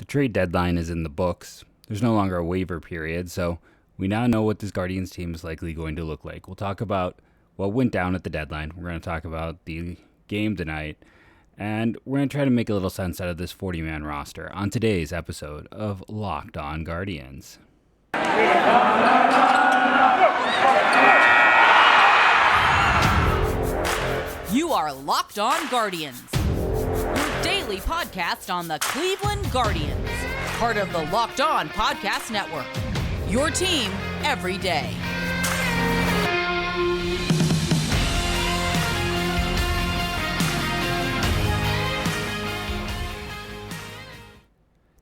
The trade deadline is in the books. There's no longer a waiver period, so we now know what this Guardians team is likely going to look like. We'll talk about what went down at the deadline. We're going to talk about the game tonight, and we're going to try to make a little sense out of this 40-man roster on today's episode of Locked On Guardians. You are Locked On Guardians, your daily podcast on the Cleveland Guardians, part of the Locked On Podcast Network, your team every day.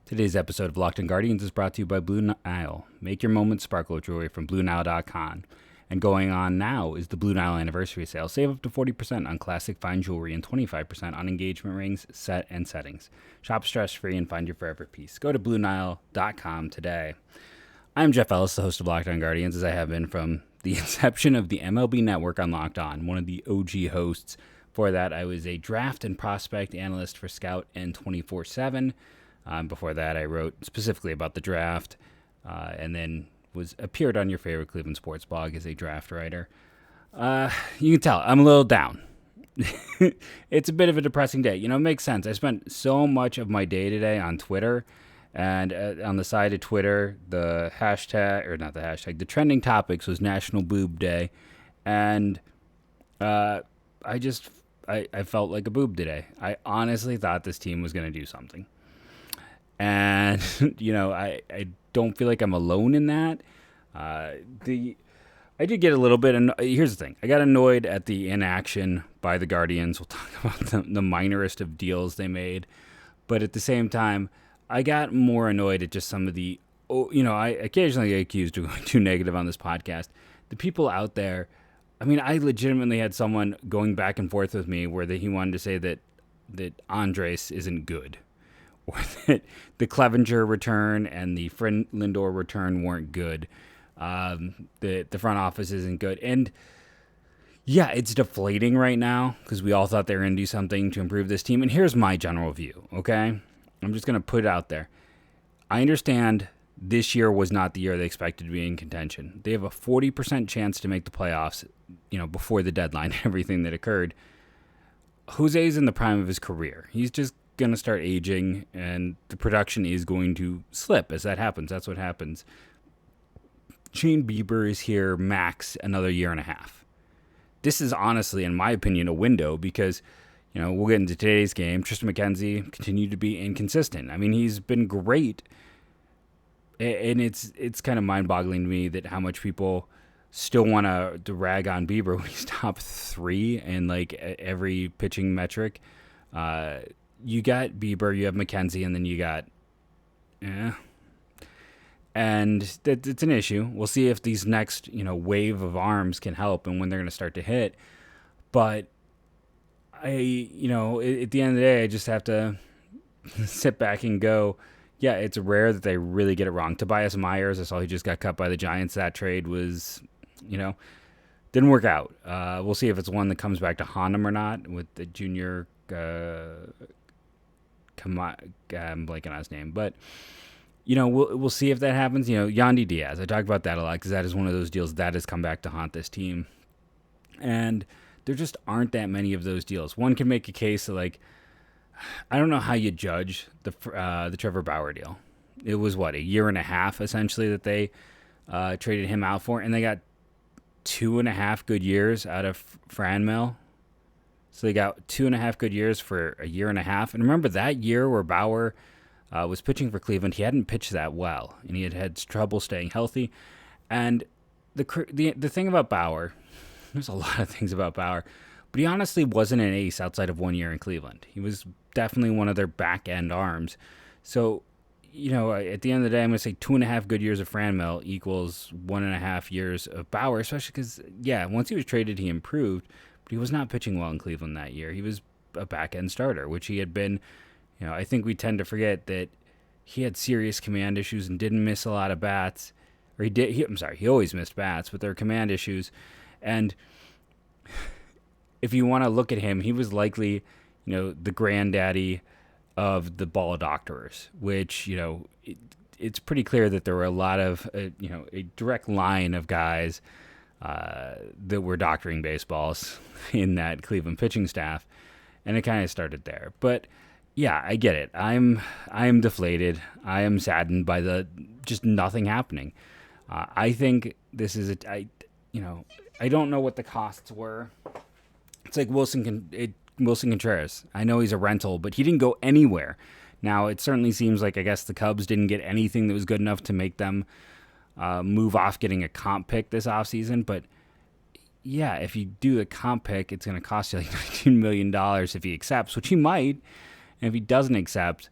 Today's episode of Locked On Guardians is brought to you by Blue Nile. Make your moments sparkle with jewelry from BlueNile.com. And going on now is the Blue Nile anniversary sale. Save up to 40% on classic fine jewelry and 25% on engagement rings, set, and settings. Shop stress-free and find your forever piece. Go to BlueNile.com today. I'm Jeff Ellis, the host of Locked On Guardians, as I have been from the inception of the MLB Network on Locked On, one of the OG hosts. For that, I was a draft and prospect analyst for Scout and 24/7. Before that, I wrote specifically about the draft, and then appeared on your favorite Cleveland sports blog as a draft writer. You can tell I'm a little down. It's a bit of a depressing day. You know, it makes sense. I spent so much of my day today on Twitter, and on the side of Twitter, the trending topics was National Boob Day, and I felt like a boob today. I honestly thought this team was going to do something. And, you know, I don't feel like I'm alone in that. I did get a little bit, and here's the thing. I got annoyed at the inaction by the Guardians. We'll talk about the minorest of deals they made. But at the same time, I got more annoyed at just some of the, I occasionally get accused of going too negative on this podcast. The people out there, I mean, I legitimately had someone going back and forth with me where he wanted to say that Andres isn't good. Or that the Clevenger return and the Friend Lindor return weren't good. The front office isn't good. And yeah, it's deflating right now because we all thought they were going to do something to improve this team. And here's my general view, okay? I'm just going to put it out there. I understand this year was not the year they expected to be in contention. They have a 40% chance to make the playoffs, before the deadline and everything that occurred. Jose's in the prime of his career. He's just going to start aging, and the production is going to slip as that happens. That's what happens. Shane Bieber is here max another year and a half. This is honestly, in my opinion, a window because, we'll get into today's game. Tristan McKenzie continued to be inconsistent. I mean, he's been great, and it's kind of mind-boggling to me that how much people still want to rag on Bieber when he's top 3 in like every pitching metric. You got Bieber, you have McKenzie, and then you got, and it's an issue. We'll see if these next, wave of arms can help and when they're going to start to hit. But at the end of the day, I just have to sit back and go, yeah, it's rare that they really get it wrong. Tobias Myers, I saw he just got cut by the Giants. That trade was, didn't work out. We'll see if it's one that comes back to haunt him or not with the junior. I'm blanking on his name, but we'll see if that happens. Yandy Diaz, I talk about that a lot because that is one of those deals that has come back to haunt this team, and there just aren't that many of those deals. One can make a case that, like, I don't know how you judge the Trevor Bauer deal. It was a year and a half essentially that they traded him out for, and they got 2.5 good years out of Franmil. So they got 2.5 good years for a year and a half. And remember that year where Bauer was pitching for Cleveland, he hadn't pitched that well, and he had trouble staying healthy. And the thing about Bauer, there's a lot of things about Bauer, but he honestly wasn't an ace outside of 1 year in Cleveland. He was definitely one of their back-end arms. So, at the end of the day, I'm going to say 2.5 good years of Franmil equals 1.5 years of Bauer, especially because, once he was traded, he improved. But he was not pitching well in Cleveland that year. He was a back-end starter, which he had been. I think we tend to forget that he had serious command issues and didn't miss a lot of bats. Or he always missed bats, but there were command issues. And if you want to look at him, he was likely, the granddaddy of the ball doctorers, which, it's pretty clear that there were a lot of, a direct line of guys that were doctoring baseballs in that Cleveland pitching staff, and it kind of started there. But yeah, I get it. I am deflated. I am saddened by the just nothing happening. I think this is I don't know what the costs were. It's like Wilson Contreras. I know he's a rental, but he didn't go anywhere. Now, it certainly seems like, I guess, the Cubs didn't get anything that was good enough to make them move off getting a comp pick this offseason. But, yeah, if you do the comp pick, it's going to cost you like $19 million if he accepts, which he might. And if he doesn't accept,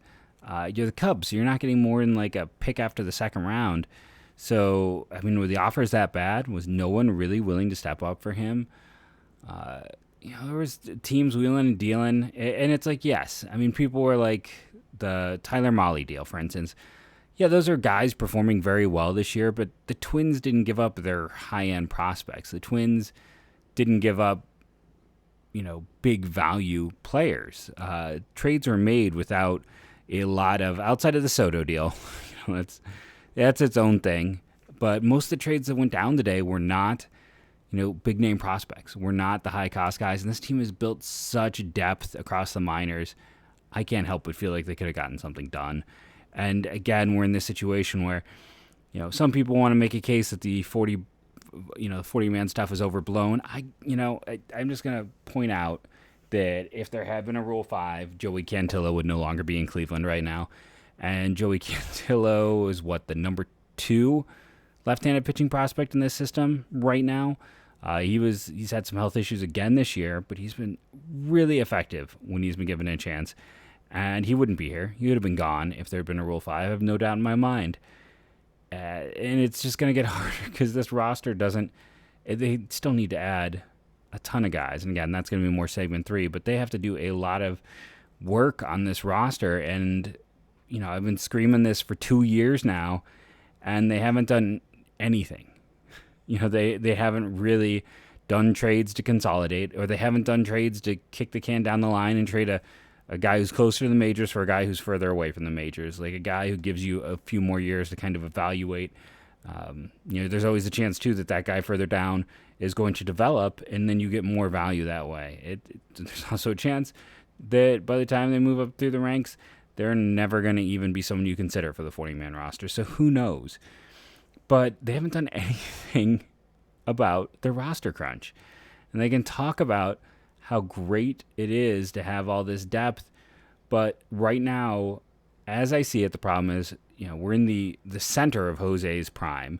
you're the Cubs, so you're not getting more than like a pick after the second round. So, I mean, were the offers that bad? Was no one really willing to step up for him? There was teams wheeling and dealing, and it's like, yes. I mean, people were like the Tyler Maile deal, for instance. Yeah, those are guys performing very well this year, but the Twins didn't give up their high-end prospects. The Twins didn't give up, big value players. Trades were made without a lot of, outside of the Soto deal, that's its own thing. But most of the trades that went down today were not, big name prospects. We're not the high cost guys. And this team has built such depth across the minors. I can't help but feel like they could have gotten something done. And again, we're in this situation where, some people want to make a case that the 40-man stuff is overblown. I'm just going to point out that if there had been a Rule 5, Joey Cantillo would no longer be in Cleveland right now. And Joey Cantillo is the number 2 left-handed pitching prospect in this system right now. He's had some health issues again this year, but he's been really effective when he's been given a chance. And he wouldn't be here. He would have been gone if there had been a Rule 5. I have no doubt in my mind. And it's just going to get harder because this roster they still need to add a ton of guys. And again, that's going to be more segment 3, but they have to do a lot of work on this roster. And, I've been screaming this for 2 years now, and they haven't done anything. They haven't really done trades to consolidate, or they haven't done trades to kick the can down the line and trade a guy who's closer to the majors for a guy who's further away from the majors, like a guy who gives you a few more years to kind of evaluate. There's always a chance, too, that guy further down is going to develop, and then you get more value that way. There's also a chance that by the time they move up through the ranks, they're never going to even be someone you consider for the 40-man roster. So who knows? But they haven't done anything about their roster crunch. And they can talk about how great it is to have all this depth. But right now, as I see it, the problem is, we're in the center of Jose's prime.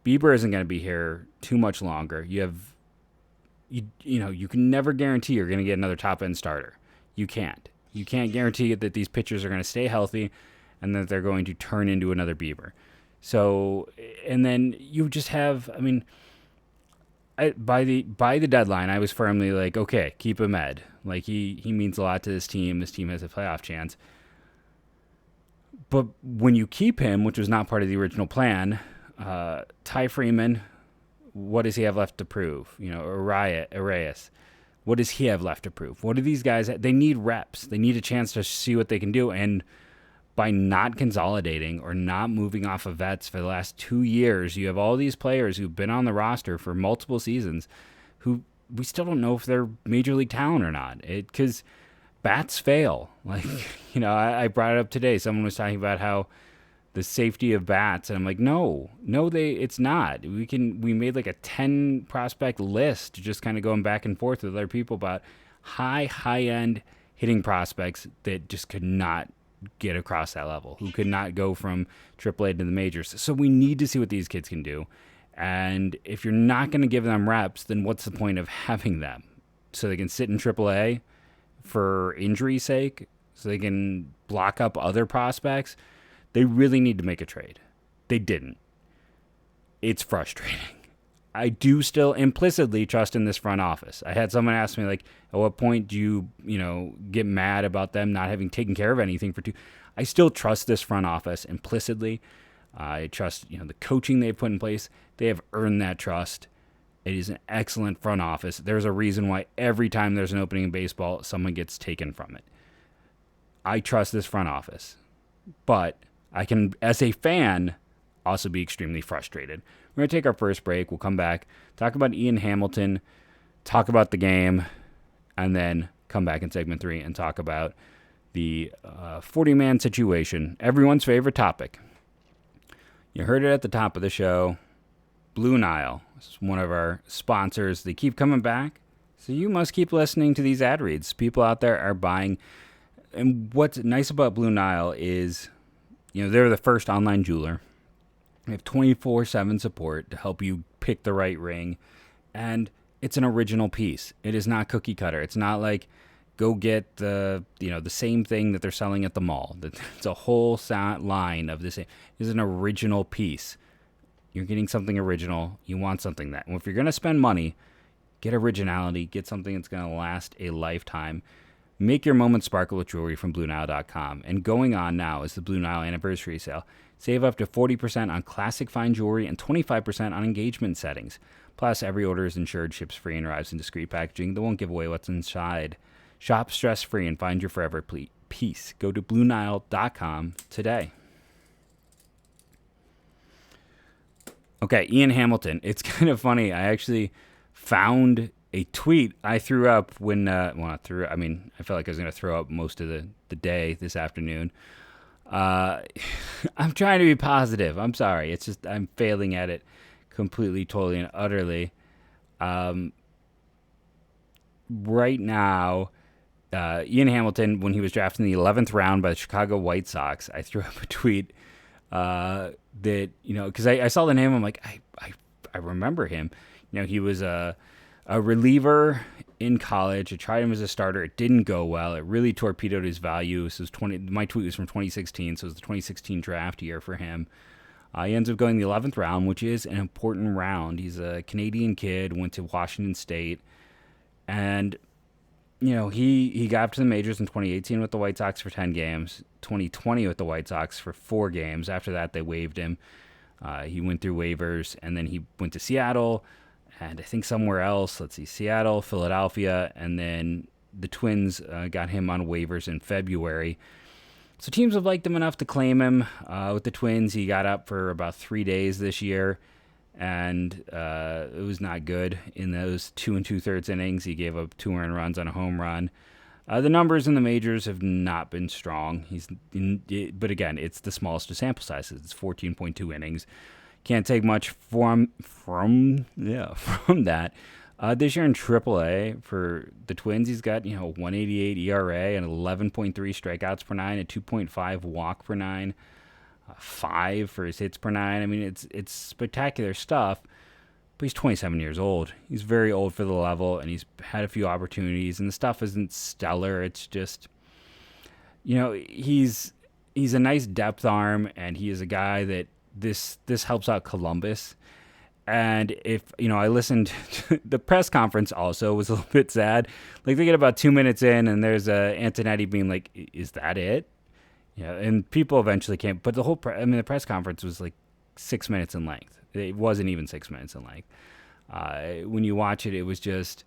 Bieber isn't going to be here too much longer. You can never guarantee you're going to get another top-end starter. You can't. You can't guarantee that these pitchers are going to stay healthy and that they're going to turn into another Bieber. So, and then you just have, by the deadline, I was firmly like, okay, keep him Ed. Like, he means a lot to this team. This team has a playoff chance. But when you keep him, which was not part of the original plan, Ty Freeman, what does he have left to prove? Arias, what does he have left to prove? What do these guys have? They need reps. They need a chance to see what they can do. And by not consolidating or not moving off of vets for the last 2 years, you have all these players who've been on the roster for multiple seasons who we still don't know if they're major league talent or not. Because bats fail. Like, I brought it up today. Someone was talking about how the safety of bats, and I'm like, no, it's not. We made like a 10 prospect list, just kind of going back and forth with other people about high-end hitting prospects that just could not get across that level, who could not go from AAA to the majors. So we need to see what these kids can do. And if you're not going to give them reps, then what's the point of having them? So they can sit in AAA for injury's sake, so they can block up other prospects. They really need to make a trade. They didn't. It's frustrating. I do still implicitly trust in this front office. I had someone ask me, like, at what point do you, get mad about them not having taken care of anything for 2? I still trust this front office implicitly. I trust, the coaching they've put in place. They have earned that trust. It is an excellent front office. There's a reason why every time there's an opening in baseball, someone gets taken from it. I trust this front office. But I can, as a fan, also be extremely frustrated. We're going to take our first break. We'll come back, talk about Ian Hamilton, talk about the game, and then come back in segment 3 and talk about the 40-man situation, everyone's favorite topic. You heard it at the top of the show. Blue Nile is one of our sponsors. They keep coming back, so you must keep listening to these ad reads. People out there are buying. And what's nice about Blue Nile is, they're the first online jeweler. They have 24/7 support to help you pick the right ring. And it's an original piece. It is not cookie cutter. It's not like go get the same thing that they're selling at the mall. It's a whole line of this. It is an original piece. You're getting something original. You want something that. And if you're going to spend money, get originality. Get something that's going to last a lifetime. Make your moment sparkle with jewelry from BlueNile.com. And going on now is the Blue Nile anniversary sale. Save up to 40% on classic fine jewelry and 25% on engagement settings. Plus, every order is insured, ships free, and arrives in discreet packaging that won't give away what's inside. Shop stress-free and find your forever piece. Go to BlueNile.com today. Okay, Ian Hamilton. It's kind of funny. I actually found a tweet I threw up when, I felt like I was going to throw up most of the day this afternoon. I'm trying to be positive. I'm sorry. It's just, I'm failing at it completely, totally, and utterly. Right now, Ian Hamilton, when he was drafted in the 11th round by the Chicago White Sox, I threw up a tweet that, because I saw the name, I'm like, I remember him. He was a reliever in college. I tried him as a starter. It didn't go well. It really torpedoed his value. So my tweet was from 2016, so it was the 2016 draft year for him. He ends up going the 11th round, which is an important round. He's a Canadian kid, went to Washington State, and he got up to the majors in 2018 with the White Sox for 10 games, 2020 with the White Sox for 4 games. After that, they waived him. He went through waivers, and then he went to Seattle, and I think somewhere else. Let's see, Seattle, Philadelphia, and then the Twins got him on waivers in February. So teams have liked him enough to claim him. With the Twins, he got up for about 3 days this year, and it was not good in those 2 2/3 innings. He gave up 2 earned runs on a home run. The numbers in the majors have not been strong. But again, it's the smallest of sample sizes. It's 14.2 innings. Can't take much from that. This year in AAA for the Twins, he's got 1.88 ERA and 11.3 strikeouts per 9, a 2.5 walk per 9, 5 for his hits per 9. I mean, it's spectacular stuff. But he's 27 years old. He's very old for the level, and he's had a few opportunities, and the stuff isn't stellar. It's just, he's a nice depth arm, and he is a guy that this helps out Columbus. And if, I listened to the press conference also was a little bit sad. Like, they get about 2 minutes in, and there's Antonetti being like, is that it? And people eventually came. But the press conference was like 6 minutes in length. It wasn't even 6 minutes in length. When you watch it, it was just,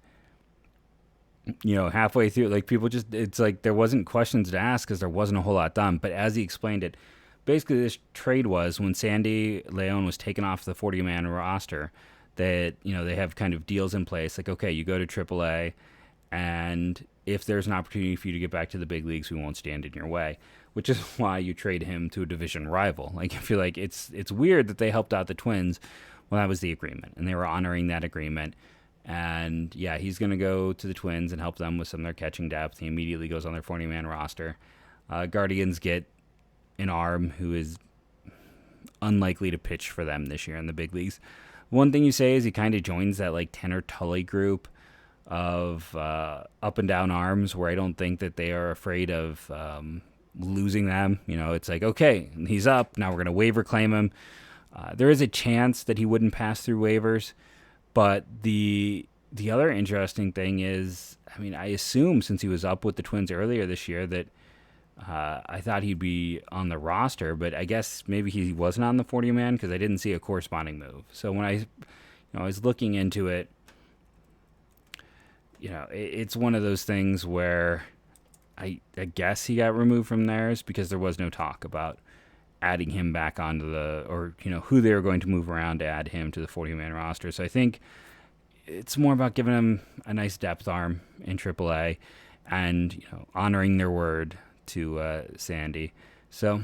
halfway through, like, people just, it's like there wasn't questions to ask because there wasn't a whole lot done. But as he explained it, basically this trade was when Sandy Leon was taken off the 40-man roster, that, they have kind of deals in place. Like, okay, you go to AAA, and if there's an opportunity for you to get back to the big leagues, we won't stand in your way. Which is why you trade him to a division rival. Like, I feel like it's weird that they helped out the Twins. Well, that was the agreement, and they were honoring that agreement. And yeah, he's going to go to the Twins and help them with some of their catching depth. He immediately goes on their 40-man roster. Guardians get an arm who is unlikely to pitch for them this year in the big leagues. One thing you say is he kind of joins that like Tanner Tully group of up and down arms, where I don't think that they are afraid of losing them. It's like, okay, he's up, now we're going to waiver claim him. There is a chance that he wouldn't pass through waivers, but the other interesting thing is, I assume since he was up with the Twins earlier this year that I thought he'd be on the roster, but I guess maybe he wasn't on the 40-man because I didn't see a corresponding move. So when I was looking into it, it's one of those things where I guess he got removed from theirs because there was no talk about adding him back onto who they were going to move around to add him to the 40-man roster. So I think it's more about giving him a nice depth arm in AAA and honoring their word to Sandy. So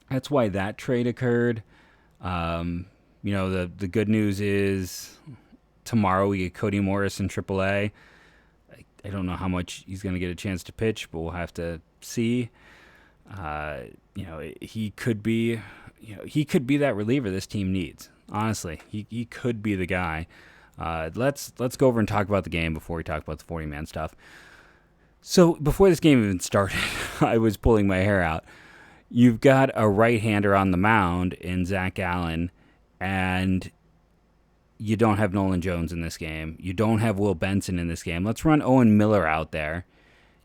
that's why that trade occurred. The good news is tomorrow we get Cody Morris in AAA. I don't know how much he's going to get a chance to pitch, but we'll have to see. He could be that reliever this team needs. Honestly, he could be the guy. Let's go over and talk about the game before we talk about the 40-man stuff. So before this game even started, I was pulling my hair out. You've got a right-hander on the mound in Zach Gallen, and you don't have Nolan Jones in this game. You don't have Will Benson in this game. Let's run Owen Miller out there.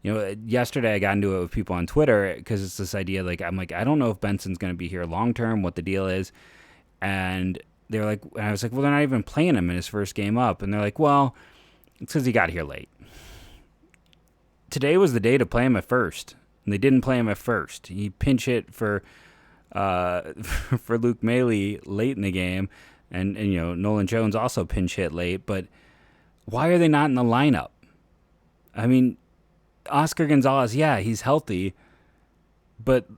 Yesterday I got into it with people on Twitter because it's this idea, I'm like, I don't know if Benson's going to be here long-term, what the deal is. And they're like, and I was like, well, they're not even playing him in his first game up. And they're like, well, it's because he got here late. Today was the day to play him at first. And they didn't play him at first. He pinch hit for Luke Maile late in the game. And Nolan Jones also pinch hit late. But why are they not in the lineup? I mean, Oscar Gonzalez, yeah, he's healthy. But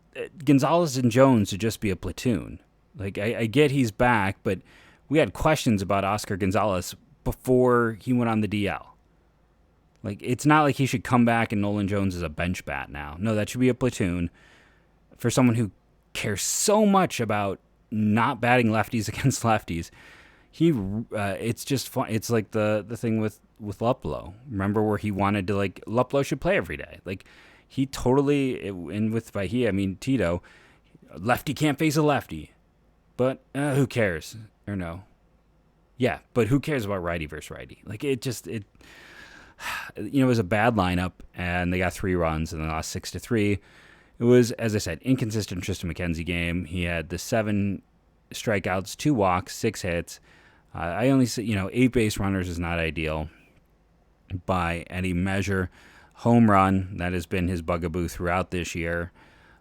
Gonzalez and Jones should just be a platoon. I get he's back, but we had questions about Oscar Gonzalez before he went on the DL. It's not like he should come back and Nolan Jones is a bench bat now. No, that should be a platoon for someone who cares so much about not batting lefties against lefties. It's just fun. It's like the thing with Luplow. Remember where he wanted to Luplow should play every day. He totally, and with Bahia, Tito, lefty can't face a lefty. But who cares? Or no. Yeah, but who cares about righty versus righty? It was a bad lineup, and they got 3 runs, and they lost 6-3. It was, as I said, inconsistent Tristan McKenzie game. He had the 7 strikeouts, 2 walks, 6 hits. I only say, 8 base runners is not ideal by any measure. Home run, that has been his bugaboo throughout this year.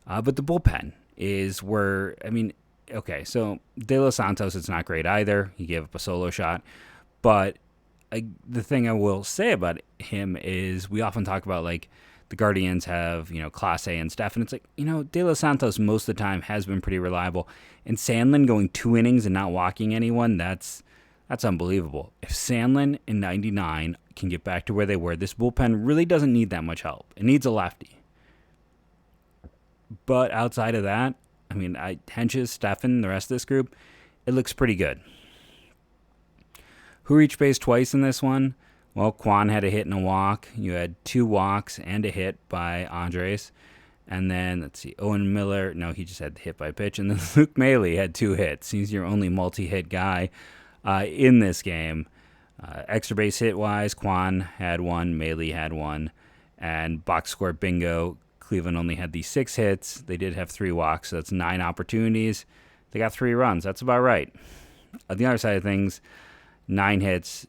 But the bullpen is where, okay, so De Los Santos, it's not great either. He gave up a solo shot. But the thing I will say about him is we often talk about, the Guardians have, Clase and stuff. And it's De Los Santos most of the time has been pretty reliable. And Sandlin going 2 innings and not walking anyone, that's unbelievable. If Sandlin in 99 can get back to where they were, this bullpen really doesn't need that much help. It needs a lefty. But outside of that, Hedges, Steffen, the rest of this group, it looks pretty good. Who reached base twice in this one? Well, Kwan had a hit and a walk. You had 2 walks and a hit by Andres. And then, let's see, Owen Miller, no, he just had the hit by pitch. And then Luke Maile had 2 hits. He's your only multi-hit guy in this game. Extra base hit-wise, Kwan had 1, Maile had 1. And box score bingo, Cleveland only had the 6 hits. They did have 3 walks, so that's 9 opportunities. They got 3 runs. That's about right. On the other side of things, 9 hits,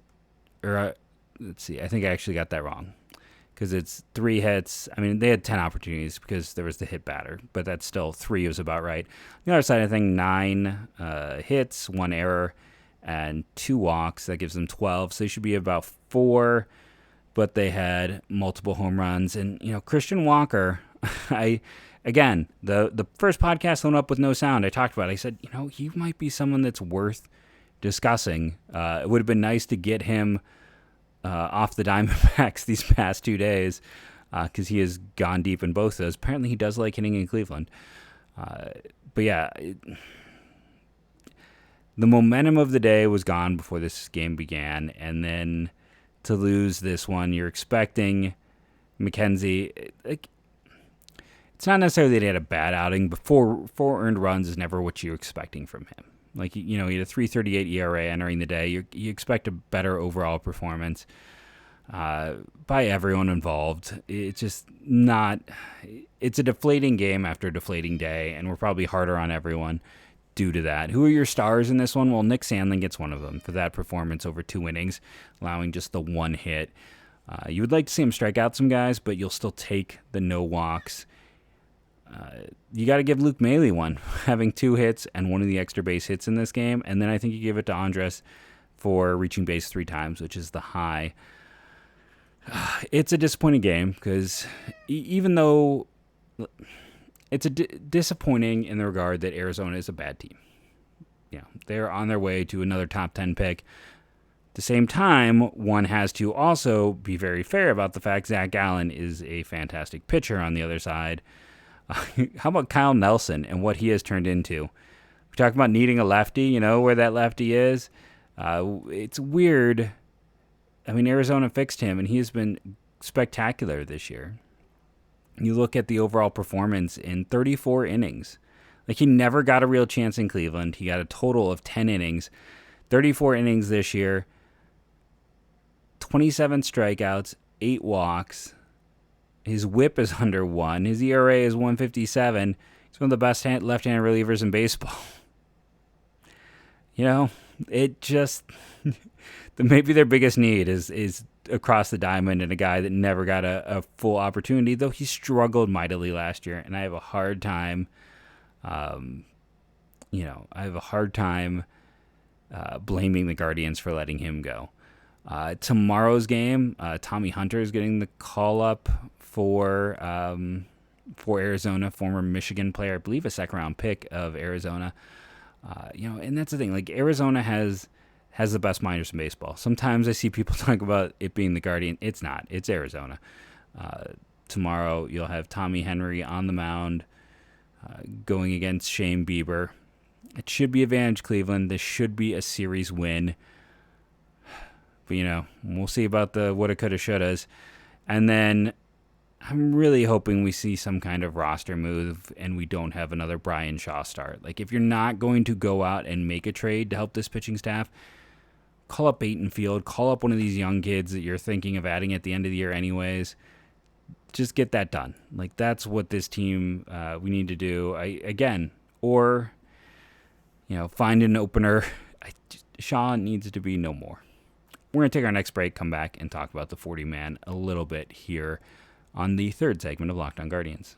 or let's see, I think I actually got that wrong because it's 3 hits. They had 10 opportunities because there was the hit batter, but that's still 3 was about right. On the other side of things, 9 hits, 1 error, and 2 walks. That gives them 12, so they should be about 4, but they had multiple home runs. And, Christian Walker, the first podcast went up with no sound. I talked about it. I said, he might be someone that's worth discussing. It would have been nice to get him off the Diamondbacks these past 2 days because he has gone deep in both those. Apparently he does like hitting in Cleveland. But yeah, the momentum of the day was gone before this game began, and then to lose this one, you're expecting McKenzie. It's not necessarily that he had a bad outing, but 4 earned runs is never what you're expecting from him. He had a 3.38 ERA entering the day. You expect a better overall performance by everyone involved. It's just not. It's a deflating game after a deflating day, and we're probably harder on everyone due to that. Who are your stars in this one? Well, Nick Sandlin gets one of them for that performance over 2 innings, allowing just the 1 hit. You would like to see him strike out some guys, but you'll still take the no walks. You got to give Luke Maile one, having 2 hits and one of the extra base hits in this game. And then I think you give it to Andres for reaching base 3 times, which is the high. It's a disappointing game because even though it's disappointing in the regard that Arizona is a bad team. They're on their way to another top 10 pick. At the same time, one has to also be very fair about the fact Zach Gallen is a fantastic pitcher on the other side. How about Kyle Nelson and what he has turned into? We talk about needing a lefty, where that lefty is. It's weird. I mean, Arizona fixed him, and he has been spectacular this year. You look at the overall performance in 34 innings. Like, he never got a real chance in Cleveland. He got a total of 10 innings. 34 innings this year. 27 strikeouts, 8 walks. His whip is under 1. His ERA is 1.57. He's one of the best left-handed relievers in baseball. It just... maybe their biggest need is across the diamond and a guy that never got a full opportunity, though he struggled mightily last year, and I have a hard time... blaming the Guardians for letting him go. Tomorrow's game, Tommy Hunter is getting the call up for Arizona, former Michigan player, I believe a second-round pick of Arizona. And that's the thing. Like, Arizona has the best minors in baseball. Sometimes I see people talk about it being the Guardian. It's not. It's Arizona. Tomorrow you'll have Tommy Henry on the mound, going against Shane Bieber. It should be advantage Cleveland. This should be a series win. But, we'll see about the woulda, coulda, shouldas. And then I'm really hoping we see some kind of roster move and we don't have another Brian Shaw start. Like, if you're not going to go out and make a trade to help this pitching staff, call up Batenfield, call up one of these young kids that you're thinking of adding at the end of the year anyways. Just get that done. Like, that's what this team, we need to do. Find an opener. Shaw needs to be no more. We're going to take our next break, come back, and talk about the 40-man a little bit here on the third segment of Locked On Guardians.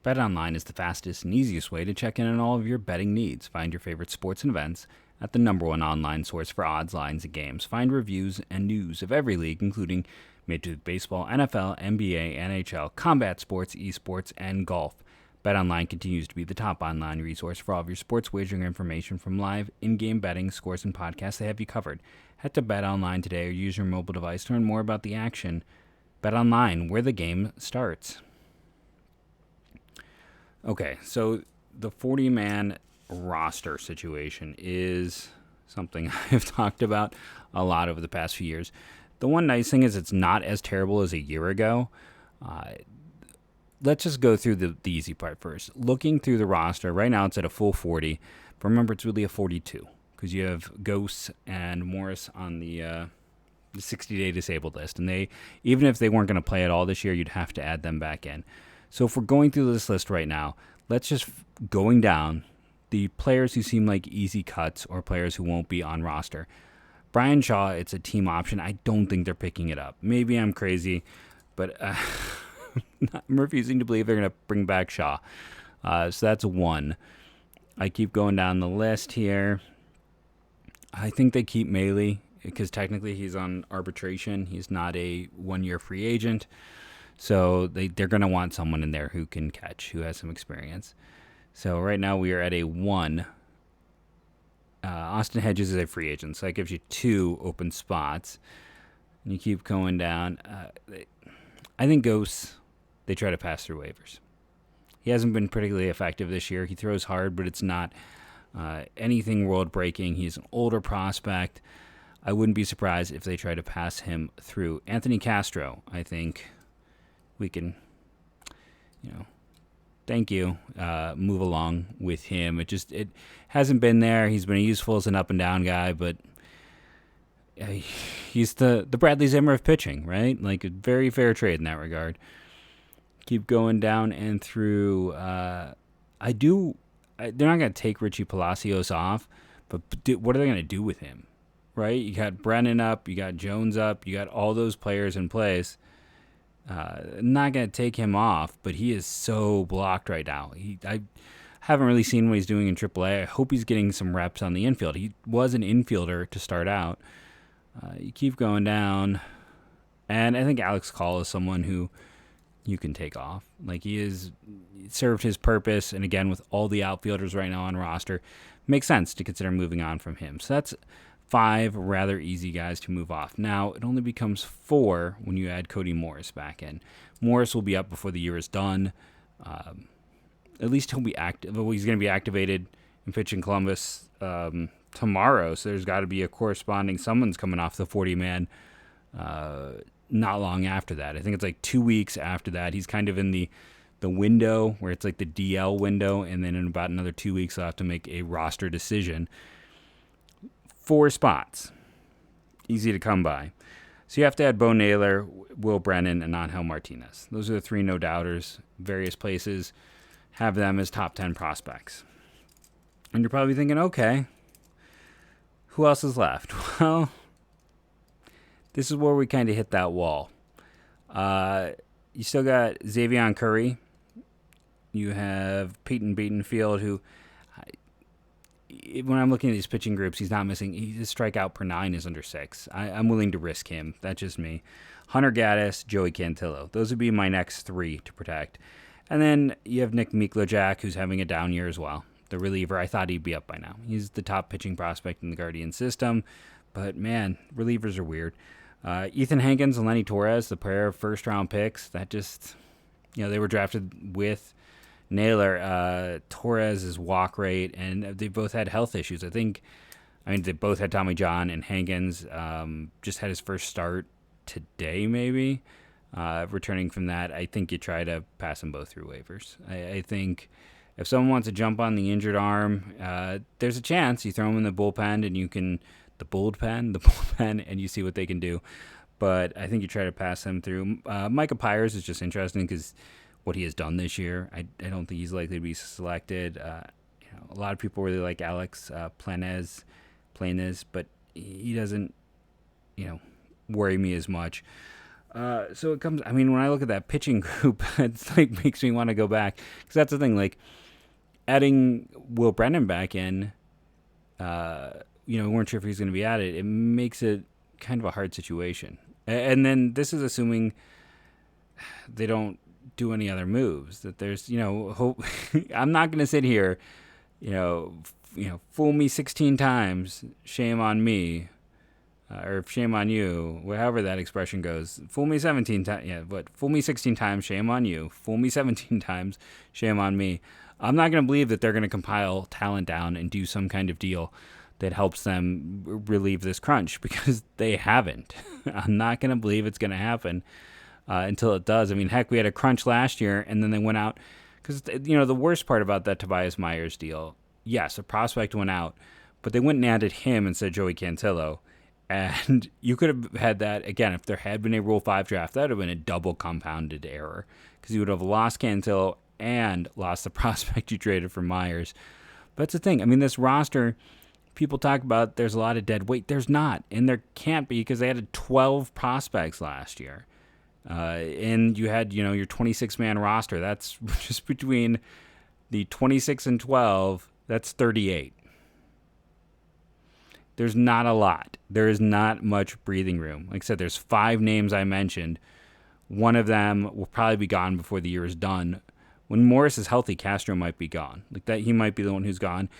BetOnline is the fastest and easiest way to check in on all of your betting needs. Find your favorite sports and events at the #1 online source for odds, lines, and games. Find reviews and news of every league, including Major League Baseball, NFL, NBA, NHL, combat sports, esports, and golf. BetOnline continues to be the top online resource for all of your sports wagering information, from live in-game betting, scores, and podcasts. They have you covered. Head to BetOnline today or use your mobile device to learn more about the action. BetOnline, where the game starts. Okay, so the 40-man roster situation is something I've talked about a lot over the past few years. The one nice thing is it's not as terrible as a year ago. Let's just go through the easy part first. Looking through the roster, right now it's at a full 40, but remember it's really a 42 because you have Ghosts and Morris on the 60-day disabled list, and they, even if they weren't going to play at all this year, you'd have to add them back in. So if we're going through this list right now, let's just going down the players who seem like easy cuts or players who won't be on roster. Brian Shaw, it's a team option. I don't think they're picking it up. Maybe I'm crazy, but I'm refusing to believe they're going to bring back Shaw. So that's one. I keep going down the list here. I think they keep Maile because technically he's on arbitration. He's not a one-year free agent. So they're going to want someone in there who can catch, who has some experience. So right now we are at a 1. Austin Hedges is a free agent, so that gives you 2 open spots. And you keep going down. I think Ghosts, they try to pass through waivers. He hasn't been particularly effective this year. He throws hard, but it's not anything world-breaking. He's an older prospect. I wouldn't be surprised if they try to pass him through. Anthony Castro, I think we can, thank you, move along with him. It hasn't been there. He's been useful as an up-and-down guy, but he's the Bradley Zimmer of pitching, right? Like, a very fair trade in that regard. Keep going down and through. They're not going to take Richie Palacios off, but what are they going to do with him? right? You got Brennan up, you got Jones up, you got all those players in place. Not going to take him off, but he is so blocked right now. I haven't really seen what he's doing in AAA. I hope he's getting some reps on the infield. He was an infielder to start out. You keep going down, and I think Alex Call is someone who you can take off. Like, he served his purpose, and again, with all the outfielders right now on roster, makes sense to consider moving on from him. So that's 5 rather easy guys to move off. Now, it only becomes 4 when you add Cody Morris back in. Morris will be up before the year is done. At least he'll be active. Well, he's going to be activated and pitch in Columbus tomorrow, so there's got to be a corresponding, someone's coming off the 40-man not long after that. I think it's like 2 weeks after that. He's kind of in the window where it's like the DL window, and then in about another 2 weeks, I'll have to make a roster decision. 4 spots. Easy to come by. So you have to add Bo Naylor, Will Brennan, and Angel Martinez. Those are the 3 no-doubters. Various places have them as top 10 prospects. And you're probably thinking, okay, who else is left? Well, this is where we kind of hit that wall. You still got Xavier Curry. You have Peyton Beatonfield, who, when I'm looking at these pitching groups, he's not missing. His strikeout per 9 is under 6. I'm willing to risk him. That's just me. Hunter Gaddis, Joey Cantillo. Those would be my next 3 to protect. And then you have Nick Miklojak, who's having a down year as well. The reliever, I thought he'd be up by now. He's the top pitching prospect in the Guardian system. But, man, relievers are weird. Ethan Hankins and Lenny Torres, the pair of first-round picks, that just, they were drafted with Naylor. Torres' walk rate, and they both had health issues. They both had Tommy John, and Hankins just had his first start today, maybe. Returning from that, I think you try to pass them both through waivers. I think if someone wants to jump on the injured arm, there's a chance you throw them in the bullpen, and you can the bullpen, and you see what they can do. But I think you try to pass them through. Micah Pyers is just interesting because what he has done this year, I don't think he's likely to be selected. A lot of people really like Alex Planes, but he doesn't, worry me as much. So it comes, when I look at that pitching group, it's like makes me want to go back. Because that's the thing, like adding Will Brennan back in, we weren't sure if he's going to be added. It makes it kind of a hard situation. And then this is assuming they don't do any other moves, that there's, hope. I'm not going to sit here, fool me 16 times, shame on me. Or shame on you, however that expression goes. Fool me 17 times, fool me 16 times, shame on you. Fool me 17 times, shame on me. I'm not going to believe that they're going to compile talent down and do some kind of deal that helps them relieve this crunch, because they haven't. I'm not going to believe it's going to happen until it does. Heck, we had a crunch last year, and then they went out. Because, the worst part about that Tobias Myers deal, yes, a prospect went out, but they went and added him instead of Joey Cantillo. And you could have had that, again, if there had been a Rule 5 draft, that would have been a double compounded error, because you would have lost Cantillo and lost the prospect you traded for Myers. But that's the thing. This roster, people talk about there's a lot of dead weight. There's not, and there can't be, because they had 12 prospects last year. And you had, your 26-man roster. That's just between the 26 and 12, that's 38. There's not a lot. There is not much breathing room. Like I said, there's 5 names I mentioned. One of them will probably be gone before the year is done. When Morris is healthy, Castro might be gone. Like that, he might be the one who's gone.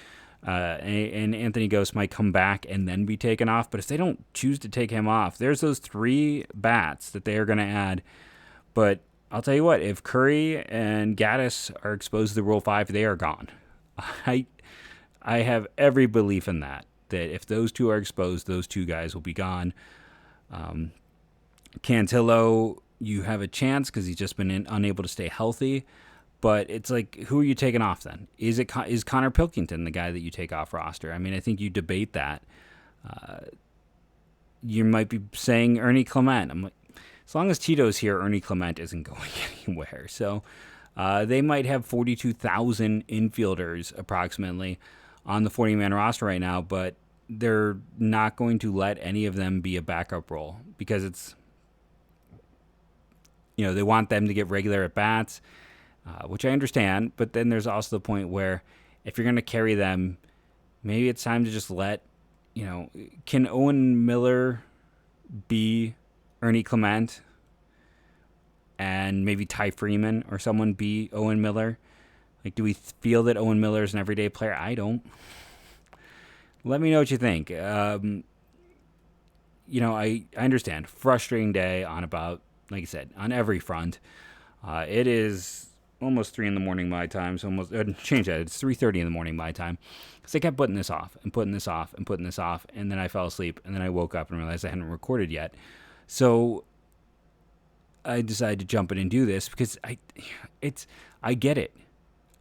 And Anthony Ghost might come back and then be taken off. But if they don't choose to take him off, there's those 3 bats that they are going to add. But I'll tell you what, if Curry and Gaddis are exposed to the Rule 5, they are gone. I have every belief in that if those 2 are exposed, those 2 guys will be gone. Cantillo, you have a chance because he's just been unable to stay healthy. But it's like, who are you taking off then? Is Connor Pilkington the guy that you take off roster? I think you debate that. You might be saying Ernie Clement. I'm like, as long as Tito's here, Ernie Clement isn't going anywhere. So they might have 42,000 infielders approximately on the 40-man roster right now, but they're not going to let any of them be a backup role because it's, they want them to get regular at bats, which I understand. But then there's also the point where if you're going to carry them, maybe it's time to just let, can Owen Miller be Ernie Clement and maybe Ty Freeman or someone be Owen Miller? Like, do we feel that Owen Miller is an everyday player? I don't. Let me know what you think. I understand. Frustrating day on about, like I said, on every front. It is almost 3 in the morning my time, so change that. It's 3:30 in the morning my time. Because I kept putting this off and putting this off and putting this off, and then I fell asleep, and then I woke up and realized I hadn't recorded yet. So I decided to jump in and do this because I get it.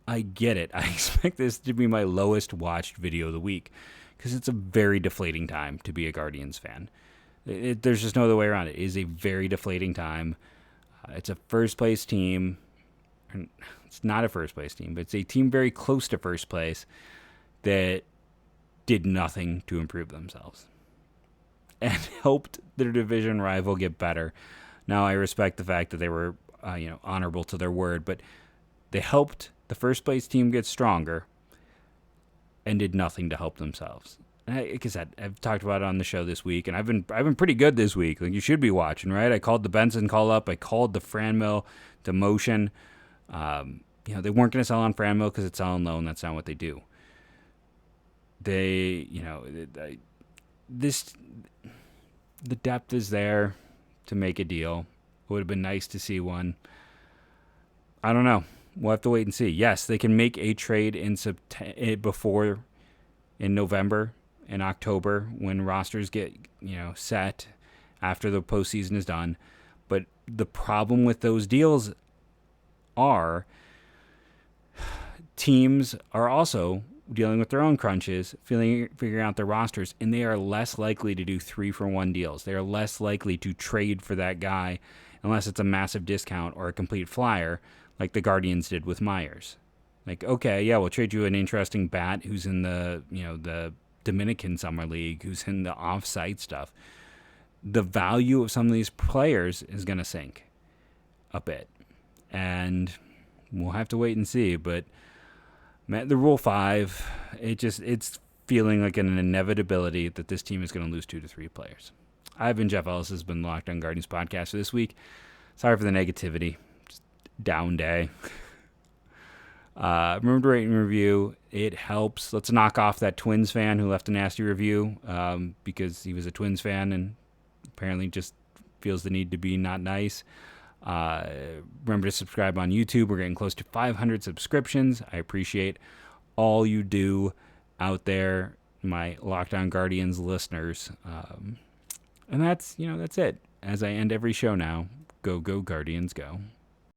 I get it. I expect this to be my lowest watched video of the week because it's a very deflating time to be a Guardians fan. There's just no other way around it. It is a very deflating time. It's a first-place team. It's not a first-place team, but it's a team very close to first place that did nothing to improve themselves and helped their division rival get better. Now, I respect the fact that they were honorable to their word, but they helped the first-place team get stronger and did nothing to help themselves. Like I said, I've talked about it on the show this week, and I've been pretty good this week. Like, you should be watching, right? I called the Benson call up. I called the Franmil demotion. They weren't going to sell on Franmil because it's selling low, and that's not what they do. The depth is there to make a deal. It would have been nice to see one. I don't know. We'll have to wait and see. Yes, they can make a trade in November and October when rosters get, set after the postseason is done. But the problem with those deals are teams are also dealing with their own crunches, figuring out their rosters, and they are less likely to do 3-for-1 deals. They are less likely to trade for that guy unless it's a massive discount or a complete flyer like the Guardians did with Myers. Like, okay, yeah, we'll trade you an interesting bat who's in the Dominican Summer League, who's in the off-site stuff. The value of some of these players is going to sink a bit. And we'll have to wait and see. But the Rule 5, it's feeling like an inevitability that this team is going to lose 2 to 3 players. I've been Jeff Ellis. This has been the Locked On Guardians podcast for this week. Sorry for the negativity. Just down day. Remember to rate and review. It helps. Let's knock off that Twins fan who left a nasty review because he was a Twins fan and apparently just feels the need to be not nice. Remember to subscribe on YouTube. We're getting close to 500 subscriptions. I appreciate all you do out there, my Locked On Guardians listeners. And that's it. As I end every show now, go Guardians, go.